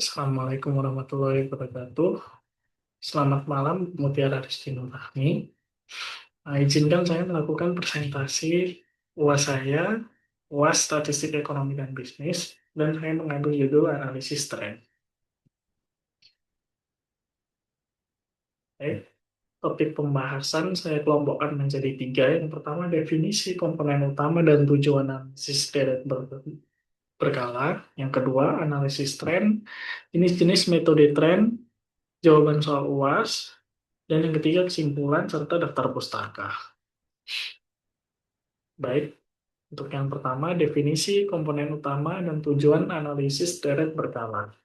Assalamualaikum warahmatullahi wabarakatuh. Selamat malam, Mutiara Rizky Nur Rahmi. Izinkan saya melakukan presentasi UAS saya, UAS Statistik Ekonomi dan Bisnis, dan saya mengambil judul analisis tren. Oke. Topik pembahasan saya kelompokkan menjadi tiga. Yang pertama, definisi komponen utama dan tujuan analisis deret berkala. Yang kedua, analisis tren, jenis-jenis metode tren, jawaban soal UAS, dan yang ketiga kesimpulan serta daftar pustaka. Baik, untuk yang pertama definisi komponen utama dan tujuan analisis deret berkala.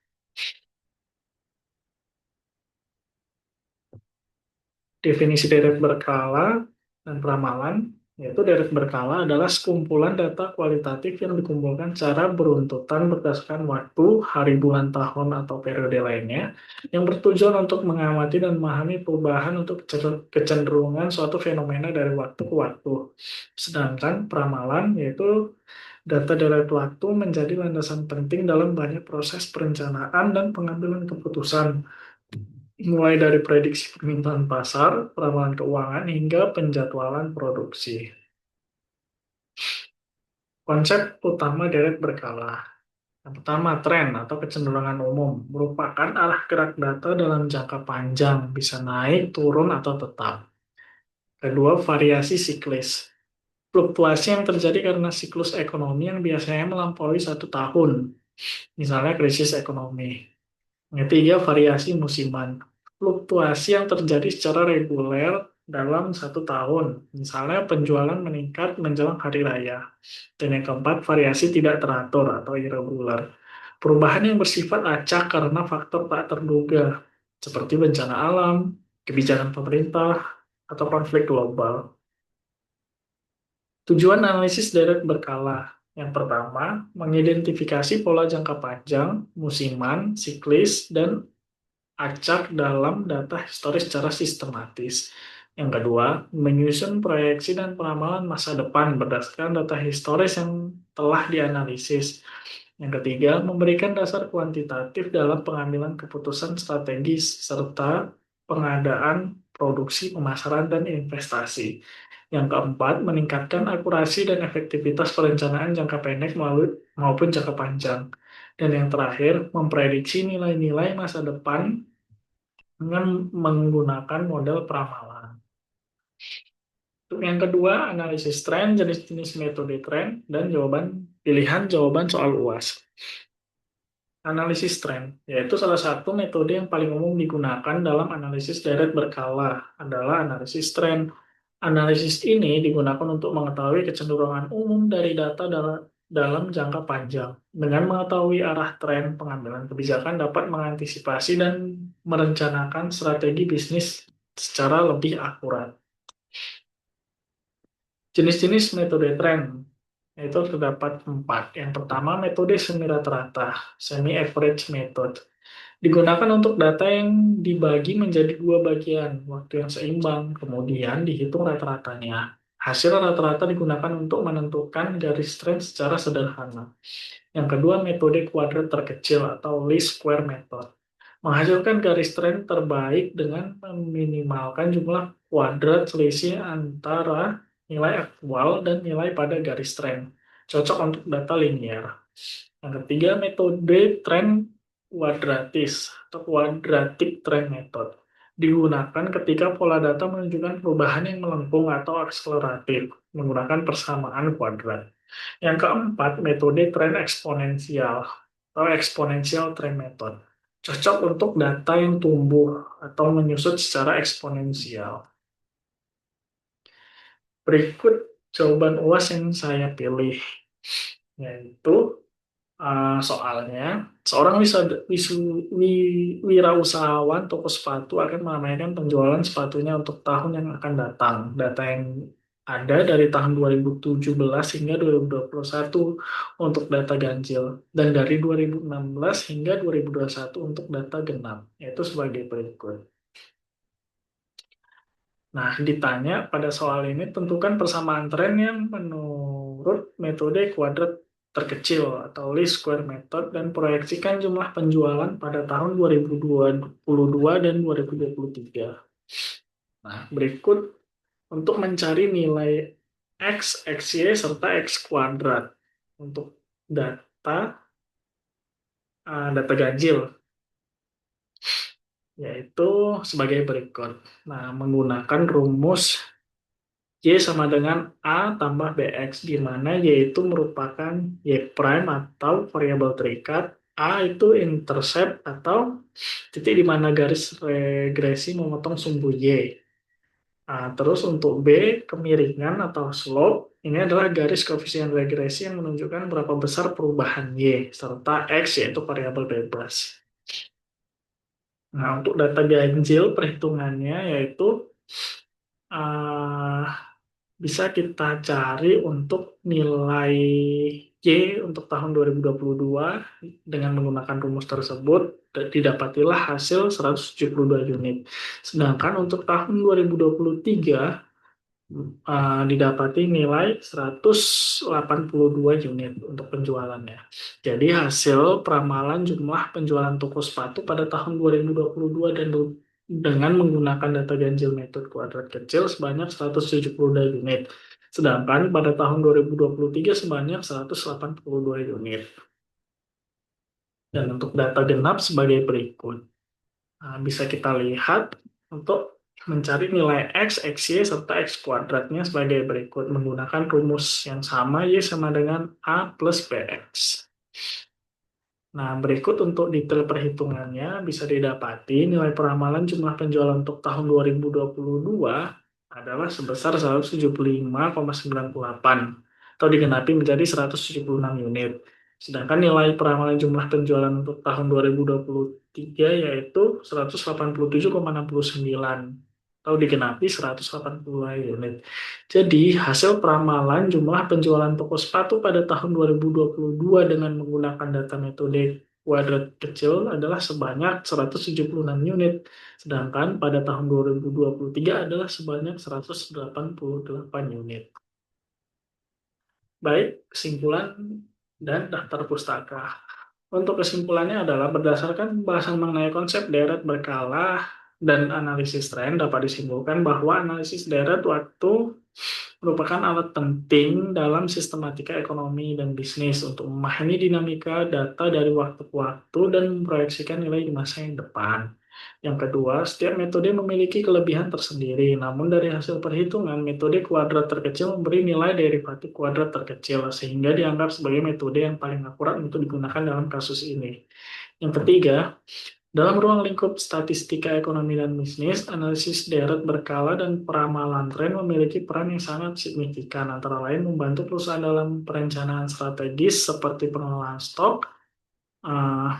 Definisi deret berkala dan peramalan, yaitu deret berkala adalah sekumpulan data kualitatif yang dikumpulkan secara beruntutan berdasarkan waktu, hari, bulan, tahun, atau periode lainnya, yang bertujuan untuk mengamati dan memahami perubahan untuk kecenderungan suatu fenomena dari waktu ke waktu. Sedangkan peramalan, yaitu data deret waktu menjadi landasan penting dalam banyak proses perencanaan dan pengambilan keputusan, mulai dari prediksi permintaan pasar, peramalan keuangan, hingga penjadwalan produksi. Konsep utama deret berkala. Yang pertama, tren atau kecenderungan umum merupakan arah gerak data dalam jangka panjang, bisa naik, turun, atau tetap. Kedua, variasi siklis. Fluktuasi yang terjadi karena siklus ekonomi yang biasanya melampaui 1 tahun, misalnya krisis ekonomi. Ketiga, variasi musiman. Fluktuasi yang terjadi secara reguler dalam 1 tahun. Misalnya penjualan meningkat menjelang hari raya. Dan yang keempat, variasi tidak teratur atau irregular. Perubahan yang bersifat acak karena faktor tak terduga, seperti bencana alam, kebijakan pemerintah, atau konflik global. Tujuan analisis deret berkala. Yang pertama, mengidentifikasi pola jangka panjang, musiman, siklis, dan acak dalam data historis secara sistematis. Yang kedua, menyusun proyeksi dan peramalan masa depan berdasarkan data historis yang telah dianalisis. Yang ketiga, memberikan dasar kuantitatif dalam pengambilan keputusan strategis serta pengadaan produksi, pemasaran, dan investasi. Yang keempat, meningkatkan akurasi dan efektivitas perencanaan jangka pendek maupun jangka panjang. Dan yang terakhir, memprediksi nilai-nilai masa depan dengan menggunakan model peramalan. Untuk yang kedua, analisis tren, jenis-jenis metode tren, dan pilihan jawaban soal UAS. Analisis tren, yaitu salah satu metode yang paling umum digunakan dalam analisis deret berkala, adalah analisis tren. Analisis ini digunakan untuk mengetahui kecenderungan umum dari data dalam jangka panjang. Dengan mengetahui arah tren, pengambilan kebijakan dapat mengantisipasi dan merencanakan strategi bisnis secara lebih akurat. Jenis-jenis metode tren, yaitu terdapat 4. Yang pertama, metode semi rata-rata, semi-average method. Digunakan untuk data yang dibagi menjadi 2 bagian, waktu yang seimbang, kemudian dihitung rata-ratanya. Hasil rata-rata digunakan untuk menentukan garis tren secara sederhana. Yang kedua, metode kuadrat terkecil atau least square method. Menghasilkan garis tren terbaik dengan meminimalkan jumlah kuadrat selisih antara nilai aktual dan nilai pada garis tren. Cocok untuk data linear. Yang ketiga, metode tren kuadratis atau quadratic trend method. Digunakan ketika pola data menunjukkan perubahan yang melengkung atau akseleratif menggunakan persamaan kuadrat. Yang keempat, metode tren eksponensial atau exponential trend method. Cocok untuk data yang tumbuh atau menyusut secara eksponensial. Berikut jawaban UAS yang saya pilih, yaitu soalnya seorang wirausahawan toko sepatu akan meramaikan penjualan sepatunya untuk tahun yang akan datang. Data yang ada dari tahun 2017 hingga 2021 untuk data ganjil, dan dari 2016 hingga 2021 untuk data genap, yaitu sebagai berikut. Nah, ditanya pada soal ini, tentukan persamaan tren yang menurut metode kuadrat terkecil atau least square method dan proyeksikan jumlah penjualan pada tahun 2022 dan 2023. Nah, berikut untuk mencari nilai X, XY, serta X kuadrat untuk data ganjil, yaitu sebagai berikut. Nah, menggunakan rumus Y sama dengan A tambah BX, di mana Y itu merupakan Y prime atau variabel terikat, A itu intercept atau titik di mana garis regresi memotong sumbu Y. Nah, terus untuk B, kemiringan atau slope, ini adalah garis koefisien regresi yang menunjukkan berapa besar perubahan Y, serta X yaitu variabel bebas. Nah, untuk data ganjil perhitungannya yaitu uh, bisa kita cari untuk nilai Y untuk tahun 2022 dengan menggunakan rumus tersebut didapatilah hasil 172 unit. Sedangkan untuk tahun 2023 didapati nilai 182 unit untuk penjualannya. Jadi hasil peramalan jumlah penjualan toko sepatu pada tahun 2022 dan dengan menggunakan data ganjil metode kuadrat kecil sebanyak 172 unit. Sedangkan pada tahun 2023 sebanyak 182 unit. Dan untuk data genap sebagai berikut. Nah, bisa kita lihat untuk mencari nilai X, XY, serta X kuadratnya sebagai berikut menggunakan rumus yang sama Y sama dengan A plus BX. Nah, berikut untuk detail perhitungannya bisa didapati nilai peramalan jumlah penjualan untuk tahun 2022 adalah sebesar 175,98 atau digenapi menjadi 176 unit. Sedangkan nilai peramalan jumlah penjualan untuk tahun 2023 yaitu 187,69 atau digenapi 182 unit. Jadi, hasil peramalan jumlah penjualan toko sepatu pada tahun 2022 dengan menggunakan data metode kuadrat kecil adalah sebanyak 176 unit, sedangkan pada tahun 2023 adalah sebanyak 188 unit. Baik, kesimpulan dan daftar pustaka. Untuk kesimpulannya adalah berdasarkan pembahasan mengenai konsep deret berkala dan analisis tren dapat disimpulkan bahwa analisis deret waktu merupakan alat penting dalam sistematika ekonomi dan bisnis untuk memahami dinamika data dari waktu ke waktu dan memproyeksikan nilai di masa yang depan. Yang kedua, setiap metode memiliki kelebihan tersendiri, namun dari hasil perhitungan, metode kuadrat terkecil memberi nilai derivatif kuadrat terkecil, sehingga dianggap sebagai metode yang paling akurat untuk digunakan dalam kasus ini. Yang ketiga, dalam ruang lingkup statistika ekonomi dan bisnis, analisis deret berkala dan peramalan tren memiliki peran yang sangat signifikan, antara lain membantu perusahaan dalam perencanaan strategis seperti pengelolaan stok, eh,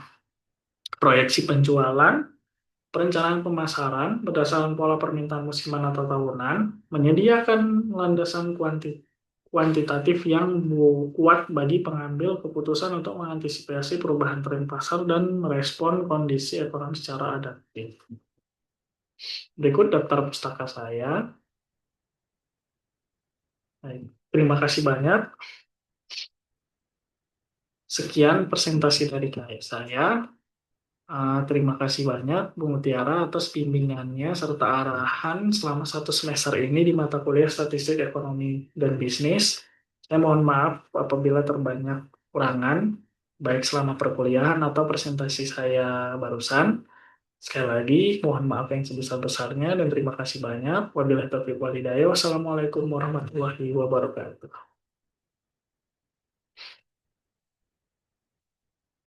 proyeksi penjualan, perencanaan pemasaran berdasarkan pola permintaan musiman atau tahunan, menyediakan landasan kuantitatif yang kuat bagi pengambil keputusan untuk mengantisipasi perubahan tren pasar dan merespon kondisi ekonomi secara adaptif. Berikut daftar pustaka saya. Baik, terima kasih banyak. Sekian presentasi dari saya. Terima kasih banyak Bu Mutiara atas bimbingannya serta arahan selama 1 semester ini di mata kuliah Statistik Ekonomi dan Bisnis. Saya mohon maaf apabila terbanyak kurangan, baik selama perkuliahan atau presentasi saya barusan. Sekali lagi, mohon maaf yang sebesar-besarnya dan terima kasih banyak. Wabillahi taufiq wal hidayah. Wassalamualaikum warahmatullahi wabarakatuh.